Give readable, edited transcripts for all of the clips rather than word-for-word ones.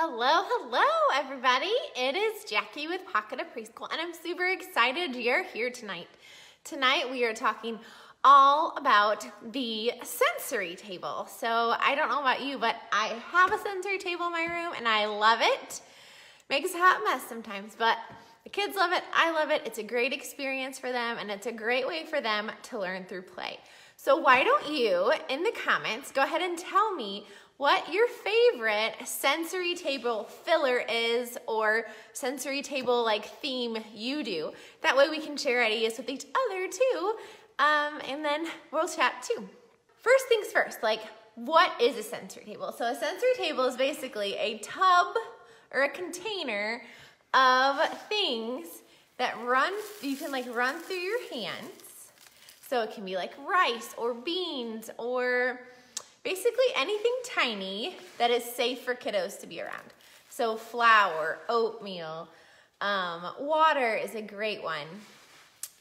Hello everybody. It is Jackie with Pocket of Preschool and I'm super excited you're here tonight. Tonight we are talking all about the sensory table. So I don't know about you, but I have a sensory table in my room and I love it. Makes a hot mess sometimes, but the kids love it, I love it. It's a great experience for them and it's a great way for them to learn through play. So why don't you, in the comments, go ahead and tell me what your favorite sensory table filler is or sensory table like theme you do. That way we can share ideas with each other too, and then we'll chat too. First things first, like what is a sensory table? So a sensory table is basically a tub or a container of things that you can like run through your hands. So it can be like rice or beans or basically anything tiny that is safe for kiddos to be around. So flour, oatmeal, water is a great one.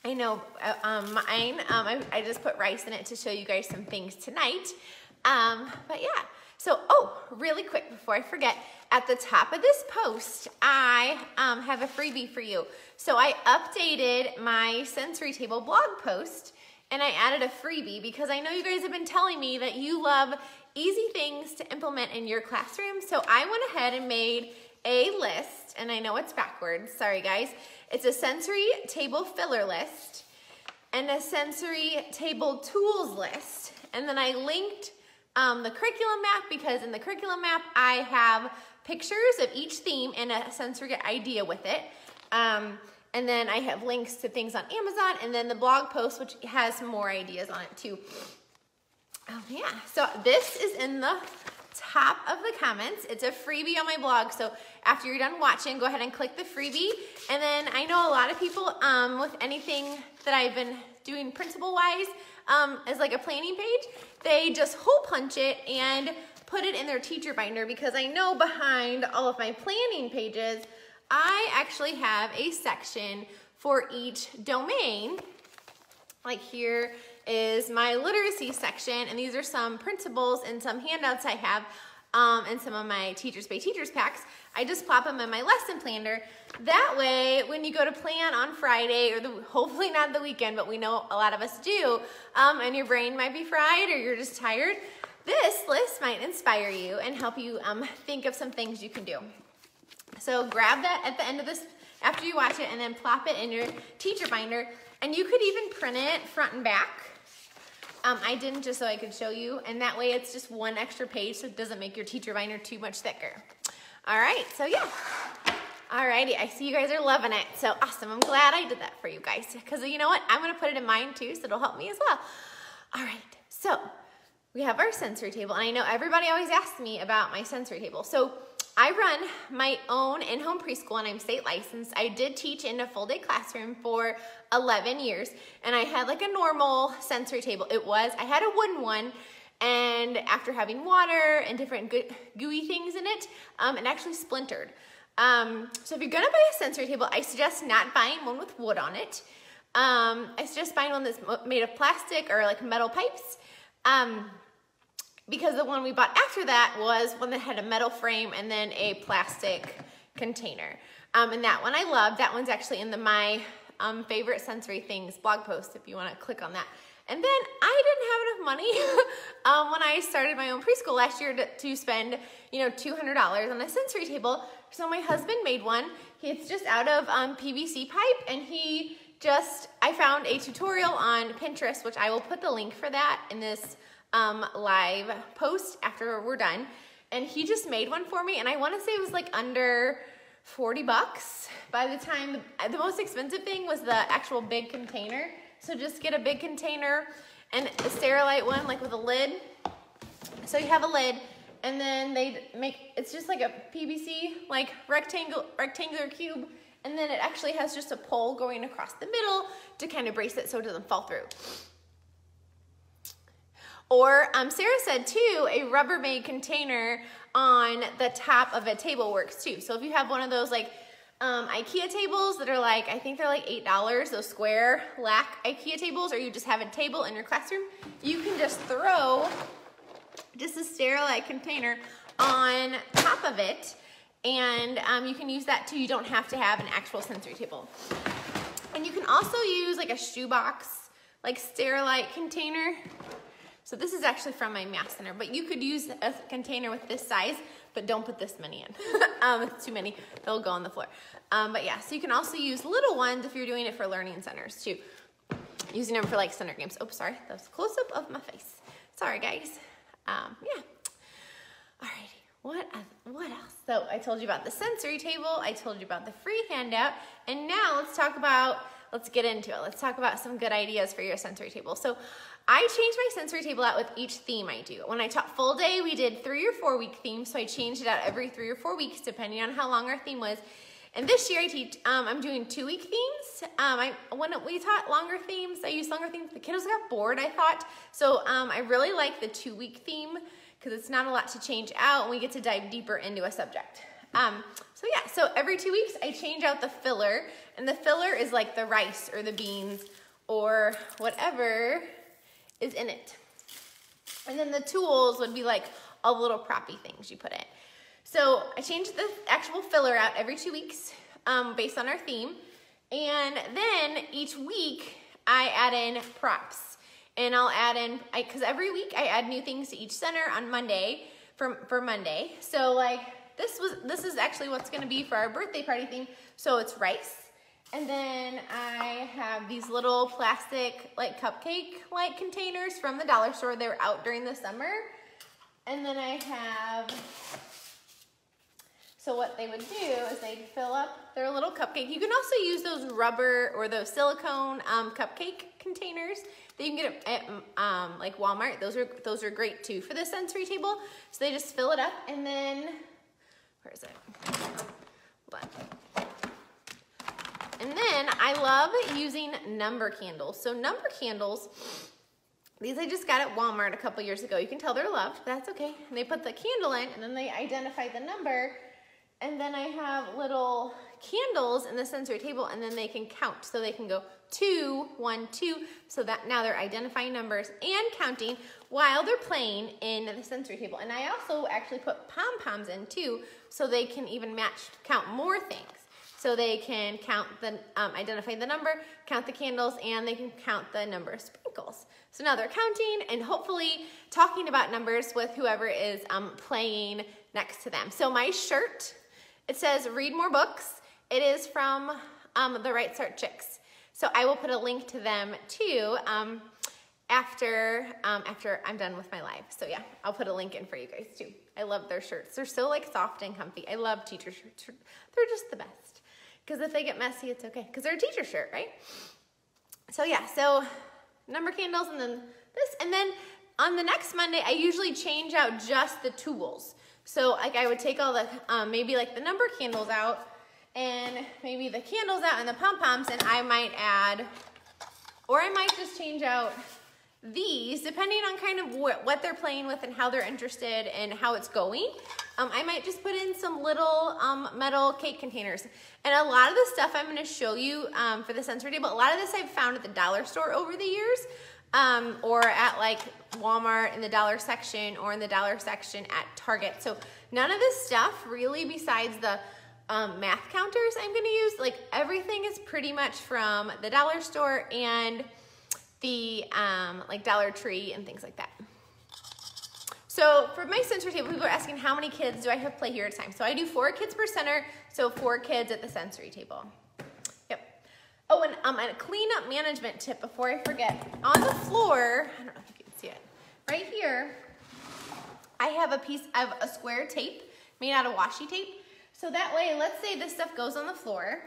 I know mine, I just put rice in it to show you guys some things tonight. But yeah, so, really quick before I forget, at the top of this post, I have a freebie for you. So I updated my sensory table blog post and I added a freebie because I know you guys have been telling me that you love easy things to implement in your classroom. So I went ahead and made a list, and I know it's backwards, sorry guys. It's a sensory table filler list and a sensory table tools list. And then I linked the curriculum map because in the curriculum map, I have pictures of each theme and a sensory idea with it. And then I have links to things on Amazon and then the blog post, which has more ideas on it too. Oh yeah, so this is in the top of the comments. It's a freebie on my blog. So after you're done watching, go ahead and click the freebie. And then I know a lot of people with anything that I've been doing principal-wise as like a planning page, they just hole punch it and put it in their teacher binder because I know behind all of my planning pages, I actually have a section for each domain. Like here is my literacy section, and these are some principles and some handouts I have and some of my Teachers Pay Teachers packs. I just plop them in my lesson planner. That way, when you go to plan on Friday, or hopefully not the weekend, but we know a lot of us do, and your brain might be fried or you're just tired, this list might inspire you and help you think of some things you can do. So grab that at the end of this, after you watch it, and then plop it in your teacher binder. And you could even print it front and back. I didn't just so I could show you, and that way it's just one extra page so it doesn't make your teacher binder too much thicker. All right, so yeah. Alrighty, I see you guys are loving it. So awesome, I'm glad I did that for you guys because you know what? I'm gonna put it in mine too, so it'll help me as well. All right, so we have our sensory table, and I know everybody always asks me about my sensory table. So I run my own in-home preschool and I'm state licensed. I did teach in a full-day classroom for 11 years and I had like a normal sensory table. I had a wooden one, and after having water and different gooey things in it, it actually splintered. So if you're gonna buy a sensory table, I suggest not buying one with wood on it. I suggest buying one that's made of plastic or like metal pipes. Because the one we bought after that was one that had a metal frame and then a plastic container. And that one I love. That one's actually in my favorite sensory things blog post if you want to click on that. And then I didn't have enough money when I started my own preschool last year to spend, $200 on a sensory table. So my husband made one. It's just out of PVC pipe, and I found a tutorial on Pinterest, which I will put the link for that in this live post after we're done, and he just made one for me, and I want to say it was like under 40 bucks. By the time, the most expensive thing was the actual big container, so just get a big container and a Sterilite one like with a lid. So you have a lid, and then it's just like a PVC like rectangular cube, and then it actually has just a pole going across the middle to kind of brace it so it doesn't fall through. Or Sarah said too, a Rubbermaid container on the top of a table works too. So if you have one of those like IKEA tables that are like, I think they're like $8, those square lac IKEA tables, or you just have a table in your classroom, you can just throw just a Sterilite container on top of it And you can use that too. You don't have to have an actual sensory table. And you can also use like a shoebox, like Sterilite container. So this is actually from my math center, but you could use a container with this size, but don't put this many in. It's too many, they'll go on the floor. But yeah, so you can also use little ones if you're doing it for learning centers too. Using them for like center games. Oh, sorry, that was a close-up of my face. Sorry, guys. Yeah. Alrighty, what else? So I told you about the sensory table, I told you about the free handout, and now let's get into it. Let's talk about some good ideas for your sensory table. So I changed my sensory table out with each theme I do. When I taught full day, we did 3 or 4 week themes, so I changed it out every 3 or 4 weeks, depending on how long our theme was. And this year I'm doing 2-week themes. When we taught longer themes, I used longer themes. The kiddos got bored, I thought. So I really like the 2-week theme because it's not a lot to change out and we get to dive deeper into a subject. So yeah, so every 2 weeks I change out the filler, and the filler is like the rice or the beans or whatever is in it. And then the tools would be like all the little proppy things you put in. So I change the actual filler out every 2 weeks based on our theme. And then each week I add in props. And I'll add in, because every week I add new things to each center on Monday for Monday. So like this is actually what's gonna be for our birthday party theme. So it's rice. And then I have these little plastic like cupcake-like containers from the dollar store. They were out during the summer. And then I have, so what they would do is they'd fill up their little cupcake. You can also use those rubber or those silicone cupcake containers that you can get at like Walmart. Those are great too for the sensory table. So they just fill it up and then, where is it? Hold on. And then I love using number candles. So number candles, these I just got at Walmart a couple years ago. You can tell they're loved, but that's okay. And they put the candle in and then they identify the number. And then I have little candles in the sensory table and then they can count. So they can go 2, 1, 2. So that now they're identifying numbers and counting while they're playing in the sensory table. And I also actually put pom-poms in too, so they can even count more things. So they can count identify the number, count the candles, and they can count the number of sprinkles. So now they're counting and hopefully talking about numbers with whoever is playing next to them. So my shirt, it says read more books. It is from the Right Start Chicks. So I will put a link to them too after I'm done with my live. So yeah, I'll put a link in for you guys too. I love their shirts. They're so like soft and comfy. I love teacher shirts. They're just the best. Because if they get messy, it's okay. Because they're a teacher shirt, right? So yeah, so number candles and then this. And then on the next Monday, I usually change out just the tools. So like I would take all the, maybe like the number candles out and maybe the candles out and the pom-poms, and I might add, or I might just change out these, depending on kind of what they're playing with and how they're interested and how it's going. I might just put in some little metal cake containers. And a lot of the stuff I'm gonna show you for the sensory table, a lot of this I've found at the dollar store over the years, or at like Walmart in the dollar section or in the dollar section at Target. So none of this stuff really, besides the math counters I'm gonna use, like everything is pretty much from the dollar store and the like Dollar Tree and things like that. So for my sensory table, people are asking how many kids do I have play here at a time. So I do 4 kids per center, so 4 kids at the sensory table. Yep. Oh, and a cleanup management tip before I forget. On the floor, I don't know if you can see it, right here, I have a piece of a square tape made out of washi tape. So that way, let's say this stuff goes on the floor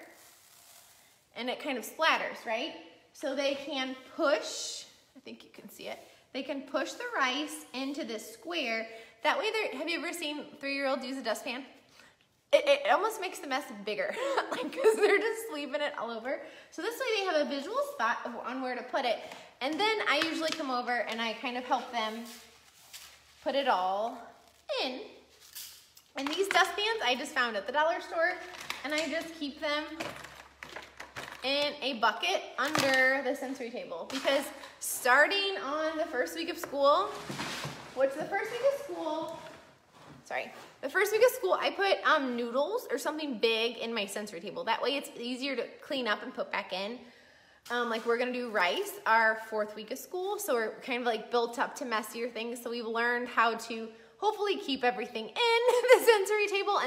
and it kind of splatters, right? So they can push, I think you can see it, they can push the rice into this square. That way, have you ever seen 3-year-olds use a dustpan? It almost makes the mess bigger, because they're just leaving it all over. So this way they have a visual spot on where to put it. And then I usually come over and I kind of help them put it all in. And these dustpans I just found at the dollar store, and I just keep them in a bucket under the sensory table, because starting on the first week of school, which the first week of school the first week of school, I put noodles or something big in my sensory table. That way it's easier to clean up and put back in. Like we're gonna do rice our 4th week of school, so we're kind of like built up to messier things. So we've learned how to hopefully keep everything in the sensory table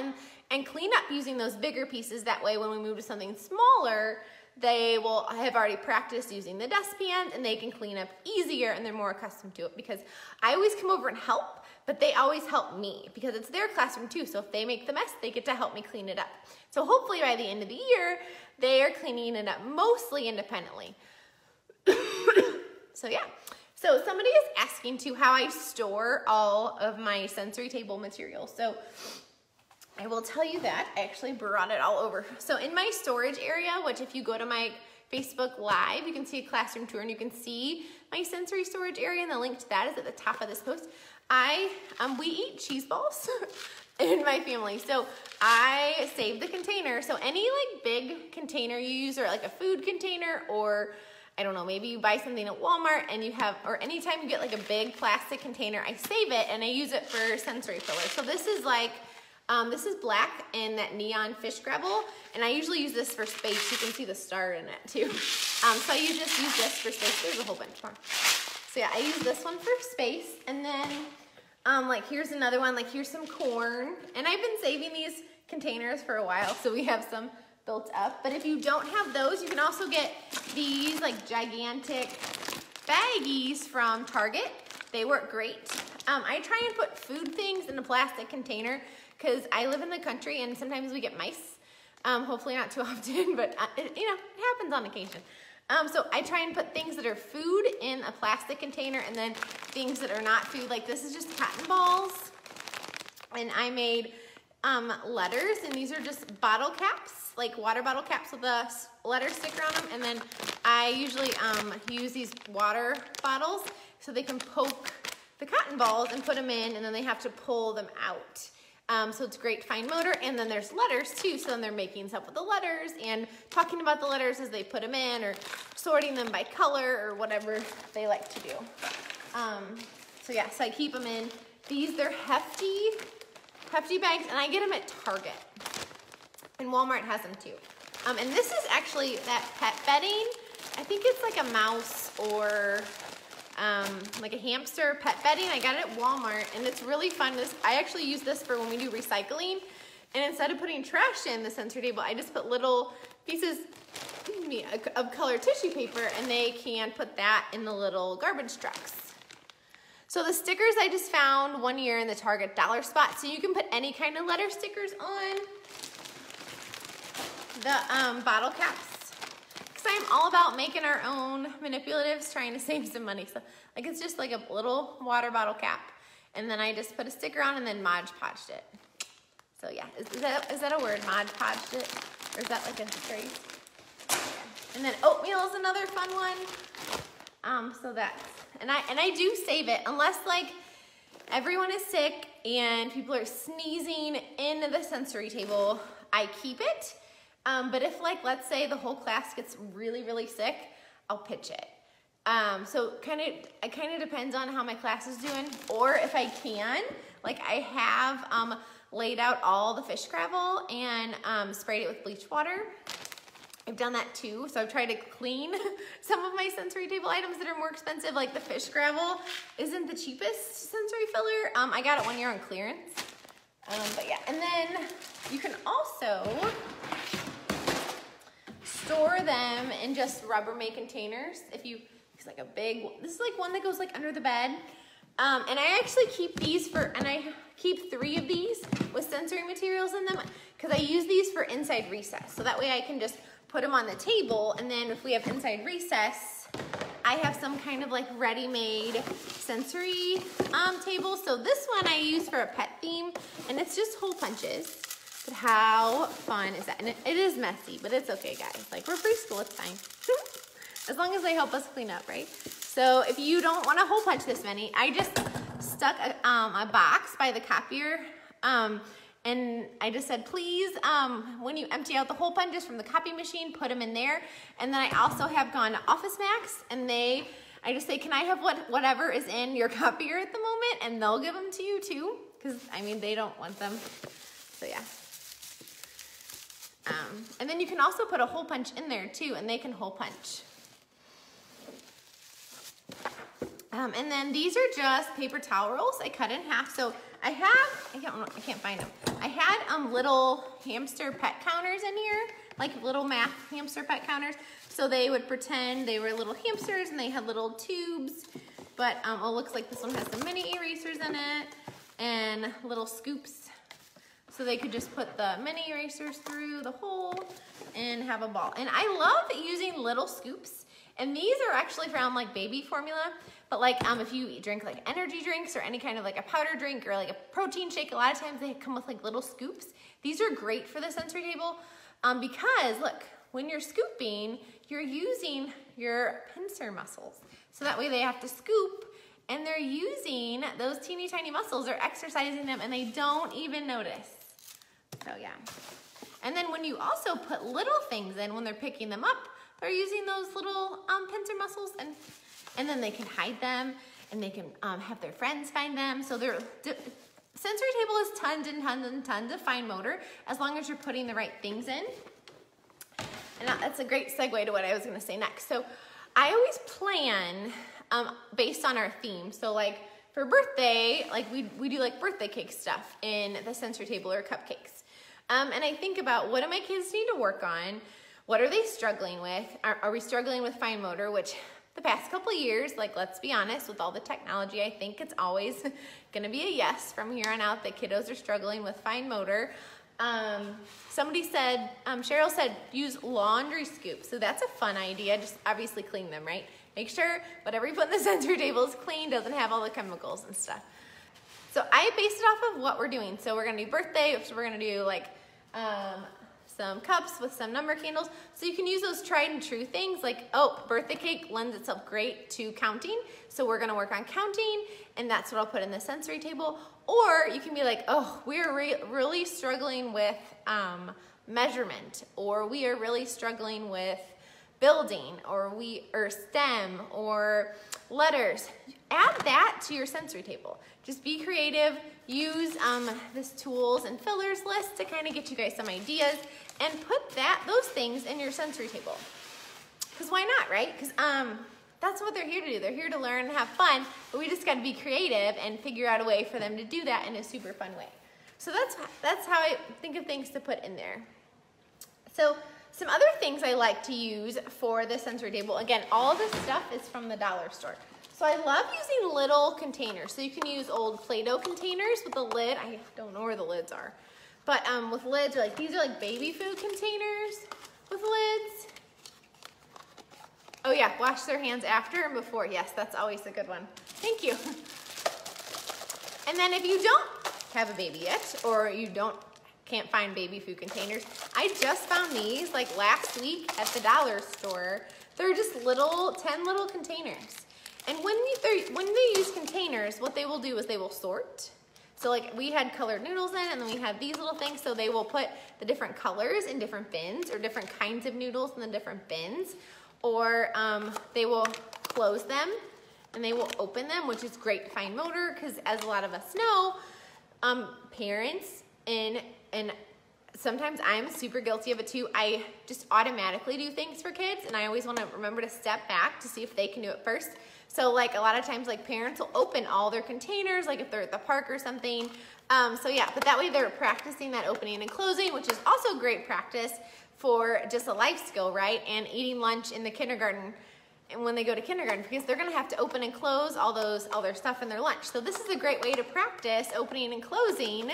and clean up using those bigger pieces. That way when we move to something smaller, they will have already practiced using the dustpan and they can clean up easier and they're more accustomed to it, because I always come over and help, but they always help me because it's their classroom too. So if they make the mess, they get to help me clean it up. So hopefully by the end of the year, they are cleaning it up mostly independently. So yeah. So somebody is asking too how I store all of my sensory table material. So I will tell you that. I actually brought it all over. So in my storage area, which if you go to my Facebook Live, you can see a classroom tour and you can see my sensory storage area, and the link to that is at the top of this post. We eat cheese balls in my family. So I save the container. So any like big container you use, or like a food container, or I don't know, maybe you buy something at Walmart and you have, or anytime you get like a big plastic container, I save it and I use it for sensory filler. So this is like, this is black in that neon fish gravel, and I usually use this for space. You can see the star in it too. So I just use this for space. There's a whole bunch more. So yeah, I use this one for space, and then like here's another one, like here's some corn, and I've been saving these containers for a while, so we have some built up. But if you don't have those, you can also get these like gigantic baggies from Target. They work great. I try and put food things in a plastic container because I live in the country and sometimes we get mice. Hopefully not too often, but it happens on occasion. So I try and put things that are food in a plastic container, and then things that are not food, like this is just cotton balls. And I made letters, and these are just bottle caps, like water bottle caps with a letter sticker on them. And then I usually use these water bottles so they can poke the cotton balls and put them in, and then they have to pull them out. So it's great fine motor. And then there's letters too, so then they're making stuff with the letters and talking about the letters as they put them in, or sorting them by color or whatever they like to do. So yeah, so I keep them in these. They're hefty bags, and I get them at Target, and Walmart has them too. And this is actually that pet bedding. I think it's like a mouse or like a hamster pet bedding. I got it at Walmart, and it's really fun. I actually use this for when we do recycling, and instead of putting trash in the sensory table, I just put little pieces of colored tissue paper, and they can put that in the little garbage trucks. So the stickers I just found one year in the Target dollar spot, so you can put any kind of letter stickers on the bottle caps. I'm all about making our own manipulatives, trying to save some money. So like it's just like a little water bottle cap, and then I just put a sticker on and then Mod Podged it. So yeah, is that a word, Mod Podged it? Or is that like a phrase? Yeah. And then oatmeal is another fun one. So that's, and I do save it unless like everyone is sick and people are sneezing in the sensory table, I keep it. But if like, let's say the whole class gets really, really sick, I'll pitch it. So it kind of depends on how my class is doing, or if I can, like I have laid out all the fish gravel and sprayed it with bleach water. I've done that too. So I've tried to clean some of my sensory table items that are more expensive, like the fish gravel isn't the cheapest sensory filler. I got it one year on clearance. But yeah, and then you can also store them in just Rubbermaid containers. It's like a big, this is like one that goes like under the bed. And I actually keep these and I keep 3 of these with sensory materials in them, because I use these for inside recess. So that way I can just put them on the table, and then if we have inside recess, I have some kind of like ready-made sensory table. So this one I use for a pet theme, and it's just hole punches. But how fun is that? And it is messy, but it's okay, guys. Like, we're preschool, it's fine. As long as they help us clean up, right? So if you don't want to hole punch this many, I just stuck a box by the copier, and I just said, please, when you empty out the hole punches from the copy machine, put them in there. And then I also have gone to Office Max, and I just say, can I have whatever is in your copier at the moment? And they'll give them to you too. because I mean, they don't want them. So yeah. And then you can also put a hole punch in there too, and they can hole punch. And then these are just paper towel rolls I cut in half. So I can't find them. I had little hamster pet counters in here, like little math hamster pet counters. So they would pretend they were little hamsters and they had little tubes. But it looks like this one has some mini erasers in it and little scoops. So they could just put the mini erasers through the hole and have a ball. And I love using little scoops. And these are actually from like baby formula. But like if you drink like energy drinks or any kind of like a powder drink or like a protein shake, a lot of times they come with like little scoops. These are great for the sensory table because look, when you're scooping, you're using your pincer muscles. So that way they have to scoop and they're using those teeny tiny muscles. They're exercising them and they don't even notice. So yeah. And then when you also put little things in when they're picking them up, they're using those little pincer muscles and then they can hide them and they can have their friends find them. So their sensory table is tons and tons and tons of fine motor as long as you're putting the right things in. And that's a great segue to what I was gonna say next. So I always plan based on our theme. So like for birthday, like we do like birthday cake stuff in the sensory table or cupcakes. And I think about what do my kids need to work on? What are they struggling with? Are we struggling with fine motor, which the past couple of years, like let's be honest, with all the technology, I think it's always gonna be a yes from here on out that kiddos are struggling with fine motor. Somebody said, Cheryl said, use laundry scoops. So that's a fun idea, just obviously clean them, right? Make sure whatever you put in the sensory table is clean, doesn't have all the chemicals and stuff. So I based it off of what we're doing. So we're gonna do birthday, so we're gonna do like some cups with some number candles. So you can use those tried and true things like, oh, birthday cake lends itself great to counting. So we're gonna work on counting and that's what I'll put in the sensory table. Or you can be like, oh, we're really struggling with measurement, or we are really struggling with building, or STEM, or letters. Add that to your sensory table. Just be creative, use this tools and fillers list to kind of get you guys some ideas, and put those things in your sensory table. Because why not, right? Because that's what they're here to do. They're here to learn and have fun, but we just got to be creative and figure out a way for them to do that in a super fun way. So that's how I think of things to put in there. So some other things I like to use for the sensory table, again, all of this stuff is from the dollar store. So I love using little containers. So you can use old Play-Doh containers with a lid. I don't know where the lids are. But with lids, these are like baby food containers with lids. Oh yeah, wash their hands after and before. Yes, that's always a good one. Thank you. And then if you don't have a baby yet, or you can't find baby food containers, I just found these like last week at the dollar store. They're just 10 little containers. And when they use containers, what they will do is they will sort. So like we had colored noodles in, and then we had these little things, so they will put the different colors in different bins, or different kinds of noodles in the different bins. Or they will close them and they will open them, which is great fine motor, because as a lot of us know, parents and sometimes I'm super guilty of it too. I just automatically do things for kids, and I always want to remember to step back to see if they can do it first. So like a lot of times, like parents will open all their containers, like if they're at the park or something. So yeah, but that way they're practicing that opening and closing, which is also great practice for just a life skill, right? And eating lunch in the kindergarten, and when they go to kindergarten, because they're gonna have to open and close all their stuff in their lunch. So this is a great way to practice opening and closing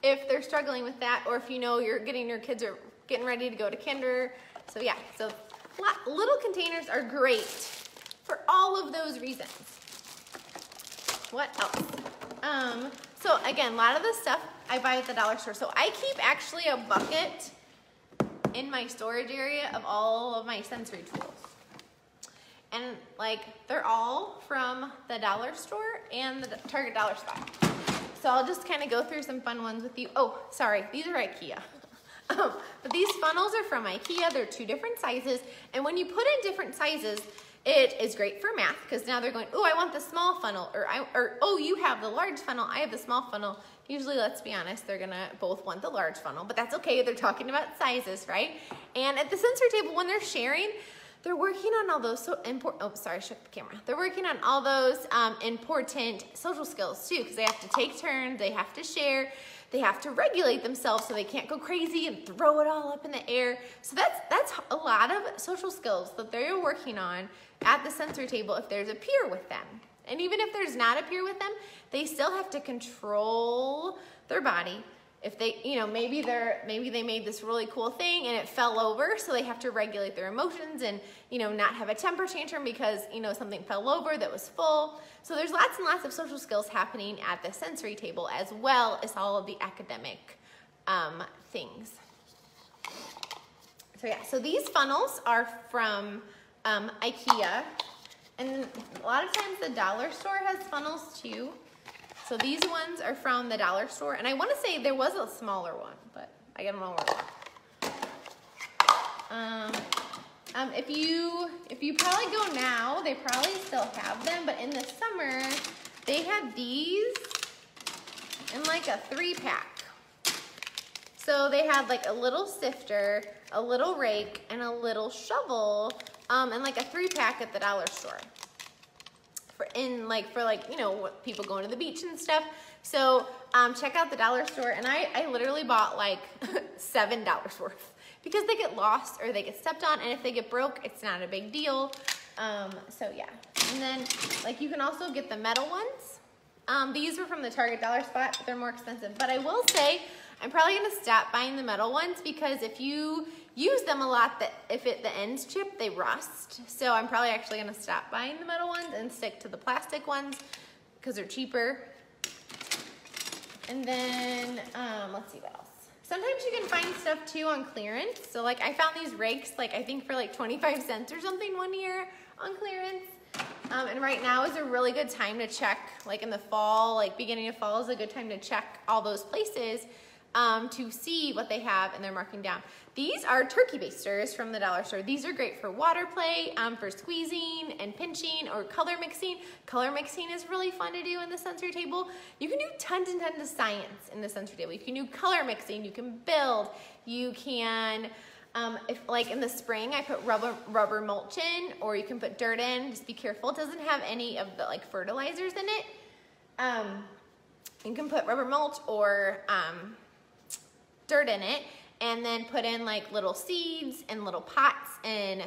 if they're struggling with that, or if you know your kids are getting ready to go to kinder. So yeah, so little containers are great for all of those reasons. What else? So again, a lot of the stuff I buy at the dollar store. So I keep actually a bucket in my storage area of all of my sensory tools. And like, they're all from the dollar store and the Target dollar spot. So I'll just kind of go through some fun ones with you. Oh, sorry, these are IKEA. But these funnels are from IKEA. They're 2 different sizes. And when you put in different sizes, It is great for math because now they're going, oh, I want the small funnel, or oh, you have the large funnel, I have the small funnel. Usually, let's be honest, they're gonna both want the large funnel, but that's okay. They're talking about sizes, right? And at the sensory table, when they're sharing, they're working on all those I shook the camera. They're working on all those important social skills too, because they have to take turns, they have to share, they have to regulate themselves so they can't go crazy and throw it all up in the air. So that's a lot of social skills that they're working on at the sensory table if there's a peer with them. And even if there's not a peer with them, they still have to control their body. If they, maybe they made this really cool thing and it fell over, so they have to regulate their emotions and, not have a temper tantrum because, something fell over that was full. So there's lots and lots of social skills happening at the sensory table, as well as all of the academic things. So yeah, so these funnels are from IKEA, and a lot of times the dollar store has funnels too. So these ones are from the dollar store, and I want to say there was a smaller one, but I don't know where it went. If you probably go now, they probably still have them, but in the summer, they had these in like a 3-pack. So they had like a little sifter, a little rake, and a little shovel, and like a 3-pack at the dollar store. For what people going to the beach and stuff. So check out the dollar store, and I literally bought like $7 worth because they get lost or they get stepped on, and if they get broke, it's not a big deal. So yeah, and then you can also get the metal ones. These were from the Target dollar spot, but they're more expensive. But I will say I'm probably gonna stop buying the metal ones because if you use them a lot, if the ends chip, they rust. So I'm probably actually gonna stop buying the metal ones and stick to the plastic ones because they're cheaper. And then, let's see what else. Sometimes you can find stuff too on clearance. So I found these rakes, I think for 25 cents or something one year on clearance. And right now is a really good time to check, in the fall, beginning of fall is a good time to check all those places to see what they have, and they're marking down. These are turkey basters from the dollar store. These are great for water play, for squeezing and pinching or color mixing. Color mixing is really fun to do in the sensory table. You can do tons and tons of science in the sensory table. You can do color mixing, you can build, you can, if in the spring I put rubber mulch in, or you can put dirt in. Just be careful, it doesn't have any of the fertilizers in it. You can put rubber mulch or dirt in it, and then put in little seeds and little pots and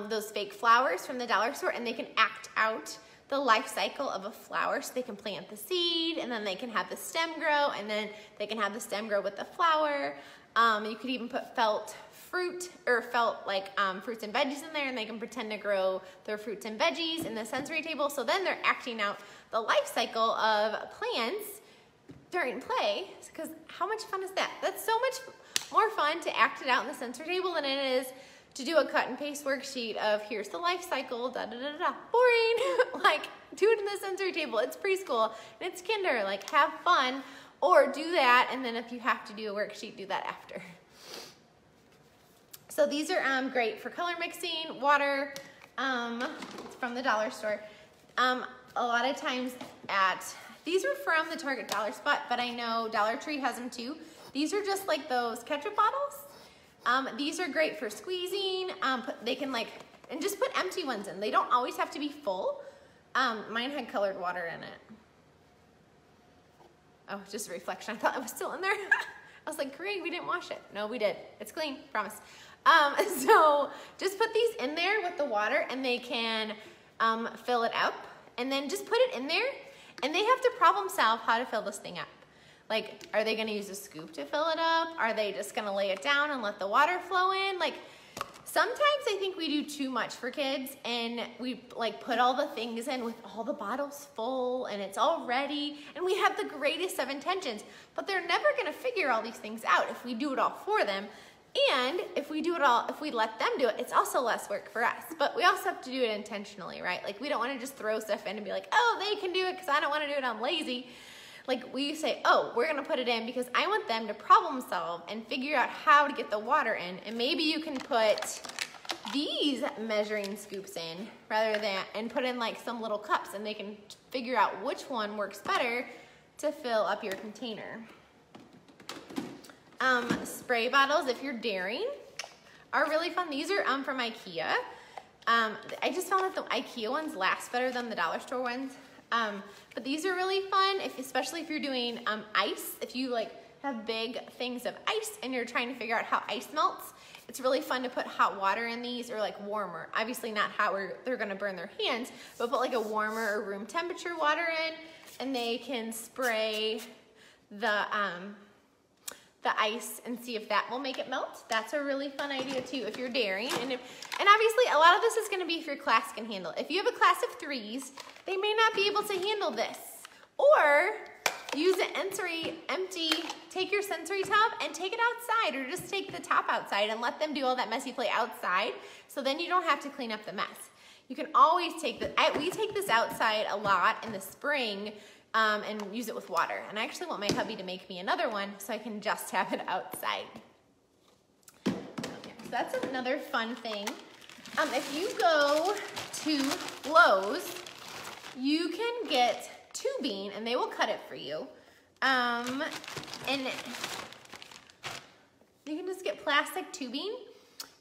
those fake flowers from the dollar store, and they can act out the life cycle of a flower. So they can plant the seed, and then they can have the stem grow, and then they can have the stem grow with the flower. You could even put felt fruit or fruits and veggies in there, and they can pretend to grow their fruits and veggies in the sensory table. So then they're acting out the life cycle of plants during play, because how much fun is that? That's so much more fun to act it out in the sensory table than it is to do a cut and paste worksheet of here's the life cycle, da da da da. Boring. Do it in the sensory table. It's preschool and it's kinder. Have fun, or do that, and then if you have to do a worksheet, do that after. So these are great for color mixing, water. It's from the dollar store. A lot of times these are from the Target dollar spot, but I know Dollar Tree has them too. These are just those ketchup bottles. These are great for squeezing. They can and just put empty ones in. They don't always have to be full. Mine had colored water in it. Oh, just a reflection. I thought it was still in there. I was like, great, we didn't wash it. No, we did. It's clean, promise. So just put these in there with the water, and they can fill it up, and then just put it in there, and they have to problem solve how to fill this thing up. Are they gonna use a scoop to fill it up? Are they just gonna lay it down and let the water flow in? Sometimes I think we do too much for kids, and we put all the things in with all the bottles full, and it's all ready, and we have the greatest of intentions, but they're never gonna figure all these things out if we do it all for them. And if we do it all, if we let them do it, it's also less work for us. But we also have to do it intentionally, right? We don't want to just throw stuff in and be like, oh, they can do it because I don't want to do it, I'm lazy. We say, oh, we're going to put it in because I want them to problem solve and figure out how to get the water in. And maybe you can put these measuring scoops in rather than, and put in like some little cups, and they can figure out which one works better to fill up your container. Spray bottles, if you're daring, are really fun. These are from IKEA. I just found that the IKEA ones last better than the dollar store ones. But these are really fun, especially if you're doing ice. If you like have big things of ice and you're trying to figure out how ice melts, it's really fun to put hot water in these, or like warmer. Obviously not hot where they're gonna burn their hands, but put like a warmer or room temperature water in, and they can spray the ice and see if that will make it melt. That's a really fun idea too if you're daring. And obviously a lot of this is gonna be if your class can handle it. If you have a class of 3s, they may not be able to handle this. Or use an empty, take your sensory tub and take it outside, or just take the top outside and let them do all that messy play outside, so then you don't have to clean up the mess. You can always take we take this outside a lot in the spring, and use it with water. And I actually want my hubby to make me another one so I can just have it outside. Okay, so that's another fun thing. If you go to Lowe's, you can get tubing and they will cut it for you. And you can just get plastic tubing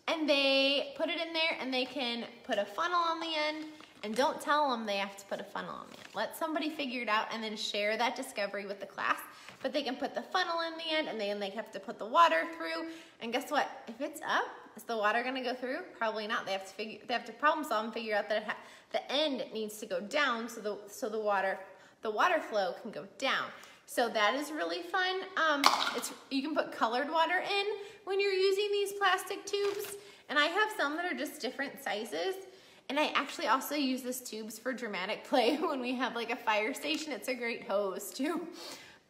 and they put it in there, and they can put a funnel on the end. And don't tell them they have to put a funnel on it. Let somebody figure it out and then share that discovery with the class. But they can put the funnel in the end, and then they have to put the water through. And guess what? If it's up, is the water gonna go through? Probably not. They have to problem solve and figure out that the end needs to go down so the water flow can go down. So that is really fun. You can put colored water in when you're using these plastic tubes. And I have some that are just different sizes. And I actually also use this tubes for dramatic play when we have like a fire station. It's a great hose too.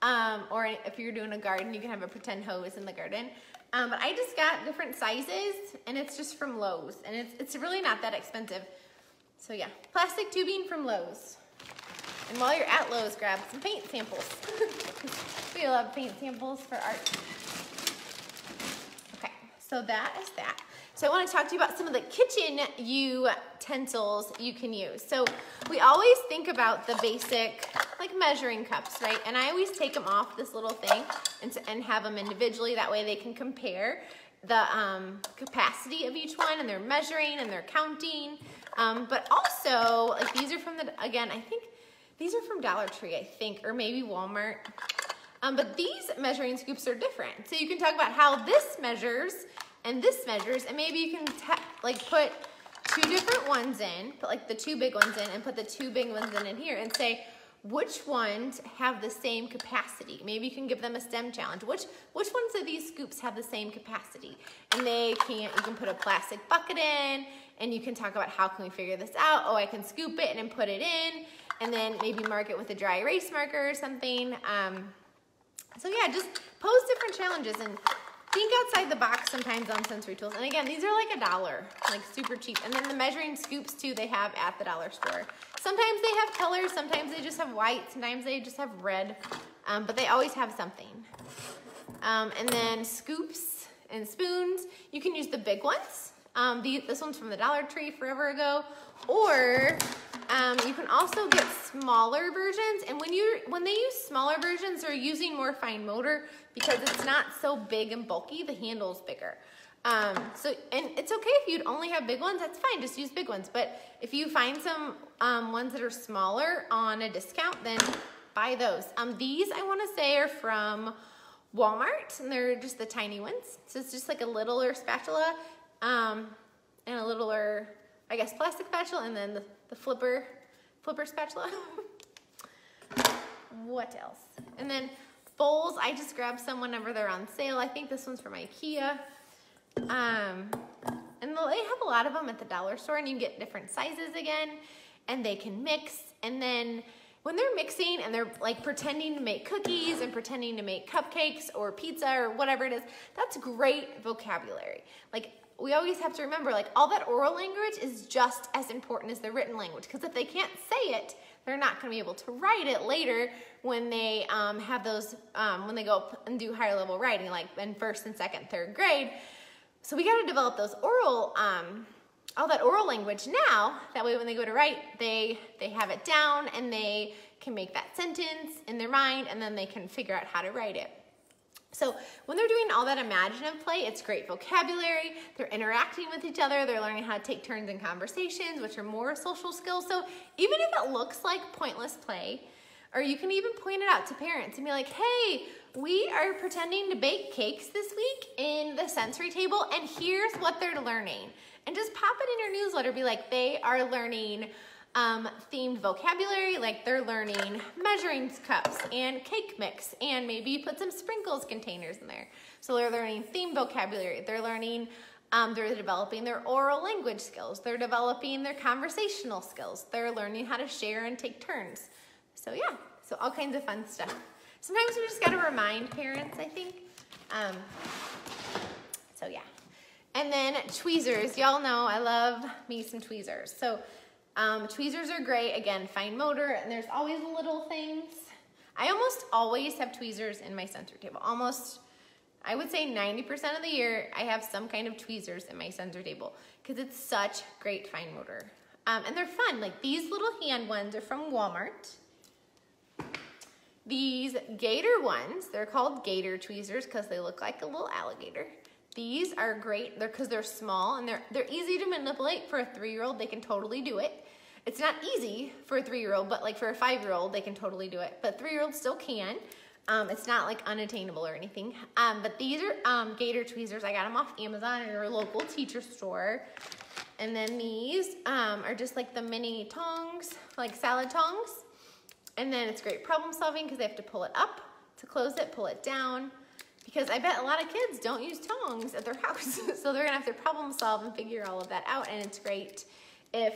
Or if you're doing a garden, you can have a pretend hose in the garden. But I just got different sizes, and it's just from Lowe's, and it's really not that expensive. So yeah, plastic tubing from Lowe's. And while you're at Lowe's, grab some paint samples. We love paint samples for art. Okay, so that is that. So I want to talk to you about some of the kitchen utensils you can use. So we always think about the basic like measuring cups, right? And I always take them off this little thing and have them individually. That way they can compare the capacity of each one, and they're measuring and they're counting. But also, like these are from again, I think these are from Dollar Tree, I think, or maybe Walmart. But these measuring scoops are different. So you can talk about how this measures and this measures, and maybe you can like put 2 different ones in, put like the 2 big ones in, and put the 2 big ones in here, and say which ones have the same capacity. Maybe you can give them a STEM challenge. Which ones of these scoops have the same capacity? And you can put a plastic bucket in, and you can talk about how can we figure this out. Oh, I can scoop it and put it in, and then maybe mark it with a dry erase marker or something. So yeah, just pose different challenges and think outside the box sometimes on sensory tools. And again, these are like $1, like super cheap. And then the measuring scoops too, they have at the dollar store. Sometimes they have colors, sometimes they just have white, sometimes they just have red, but they always have something. And then scoops and spoons, you can use the big ones. This one's from the Dollar Tree forever ago. Or you can also get smaller versions. And when they use smaller versions, they're using more fine motor because it's not so big and bulky. The handle's bigger. And it's okay if you'd only have big ones, that's fine, just use big ones. But if you find some ones that are smaller on a discount, then buy those. These I wanna say are from Walmart, and they're just the tiny ones. So it's just like a littler spatula, and a littler, I guess, plastic spatula, and then the flipper spatula. What else? And then bowls, I just grab some whenever they're on sale. I think this one's from IKEA. And they have a lot of them at the dollar store, and you can get different sizes again, and they can mix. And then when they're mixing and they're like pretending to make cookies and pretending to make cupcakes or pizza or whatever it is, that's great vocabulary. Like, we always have to remember, like, all that oral language is just as important as the written language, because if they can't say it, they're not going to be able to write it later when they have those, when they go up and do higher level writing, like in 1st and 2nd, 3rd grade. So we got to develop those oral all that oral language now. That way when they go to write, they have it down and they can make that sentence in their mind, and then they can figure out how to write it. So when they're doing all that imaginative play, it's great vocabulary. They're interacting with each other. They're learning how to take turns in conversations, which are more social skills. So even if it looks like pointless play, or you can even point it out to parents and be like, hey, we are pretending to bake cakes this week in the sensory table, and here's what they're learning. And just pop it in your newsletter. Be like, they are learning themed vocabulary, like they're learning measuring cups and cake mix, and maybe you put some sprinkles containers in there. So they're learning themed vocabulary. They're learning, they're developing their oral language skills. They're developing their conversational skills. They're learning how to share and take turns. So yeah, so all kinds of fun stuff. Sometimes we just gotta remind parents, I think. So yeah. And then tweezers. Y'all know I love me some tweezers. So tweezers are great. Again, fine motor, and there's always little things. I almost always have tweezers in my sensory table. Almost, I would say 90% of the year, I have some kind of tweezers in my sensory table because it's such great fine motor. And they're fun. Like these little hand ones are from Walmart. These gator ones, they're called gator tweezers because they look like a little alligator. These are great because they're small and they're easy to manipulate. For a 3-year-old, they can totally do it. It's not easy for a 3-year-old, but like for a 5-year-old, they can totally do it. But 3-year-olds still can. It's not like unattainable or anything. But these are gator tweezers. I got them off Amazon or a local teacher store. And then these are just like the mini tongs, like salad tongs. And then it's great problem solving because they have to pull it up to close it, pull it down. Because I bet a lot of kids don't use tongs at their house. So they're gonna have to problem solve and figure all of that out. And it's great if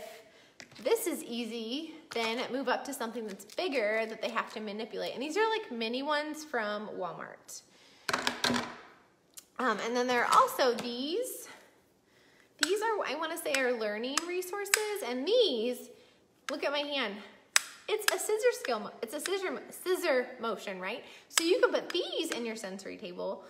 this is easy, then move up to something that's bigger that they have to manipulate. And these are like mini ones from Walmart. And then there are also these. These are, I wanna say, are learning resources. And these, look at my hand. It's a it's a scissor motion, right? So you can put these in your sensory table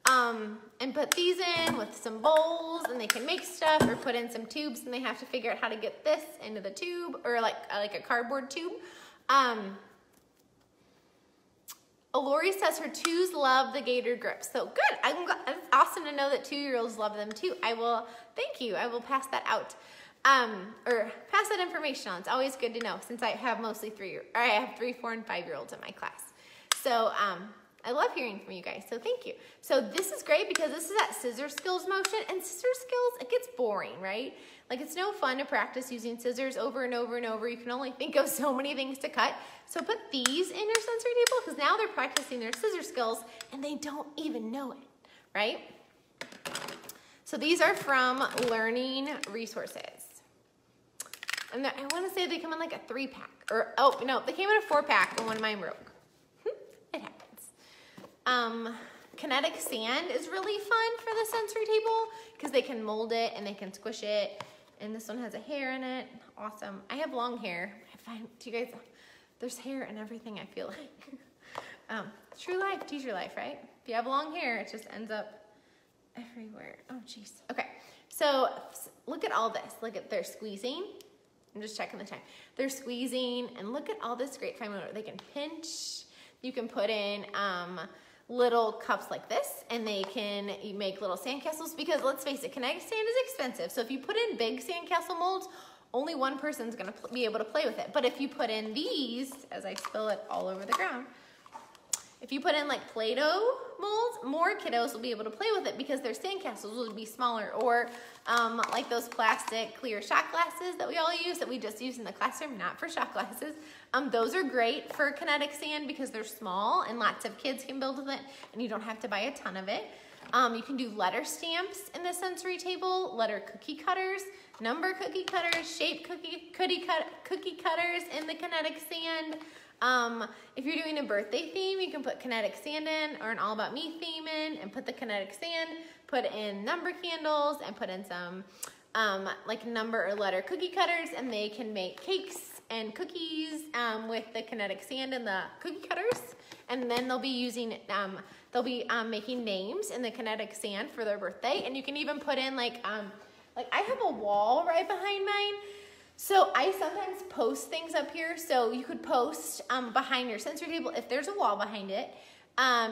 and put these in with some bowls, and they can make stuff, or put in some tubes, and they have to figure out how to get this into the tube, or like a cardboard tube. Lori says her 2s love the gator grips. So good. It's awesome to know that 2-year-olds love them too. Thank you. I will pass that out. Or pass that information on. It's always good to know since I have mostly 3, 4, and 5-year-olds in my class. So I love hearing from you guys, so thank you. So this is great because this is that scissor skills motion, and scissor skills, it gets boring, right? Like it's no fun to practice using scissors over and over and over. You can only think of so many things to cut. So put these in your sensory table because now they're practicing their scissor skills and they don't even know it, right? So these are from Learning Resources. And I want to say they come in like a 3-pack. Or, oh, no, they came in a 4-pack and one of mine broke. It happens. Kinetic sand is really fun for the sensory table because they can mold it and they can squish it. And this one has a hair in it. Awesome. I have long hair. Do you guys, there's hair in everything, I feel like. True life, teacher life, right? If you have long hair, it just ends up everywhere. Oh, jeez. Okay, so look at all this. Look at, they're squeezing. I'm just checking the time. They're squeezing, and look at all this great fine motor. They can pinch. You can put in little cups like this, and they can make little sandcastles because let's face it, kinetic sand is expensive. So if you put in big sandcastle molds, only one person's gonna be able to play with it. But if you put in these, as I spill it all over the ground, if you put in like Play-Doh molds, more kiddos will be able to play with it because their sandcastles will be smaller. Or like those plastic clear shot glasses that we all use, that we just use in the classroom, not for shot glasses. Those are great for kinetic sand because they're small and lots of kids can build with it and you don't have to buy a ton of it. You can do letter stamps in the sensory table, letter cookie cutters, number cookie cutters, shape cookie cutters in the kinetic sand. If you're doing a birthday theme, you can put kinetic sand in, or an All About Me theme in, and put the kinetic sand, put in number candles, and put in some like number or letter cookie cutters, and they can make cakes and cookies with the kinetic sand and the cookie cutters. And then they'll be using, making names in the kinetic sand for their birthday. And you can even put in like like I have a wall right behind mine. So I sometimes post things up here. So you could post behind your sensory table if there's a wall behind it.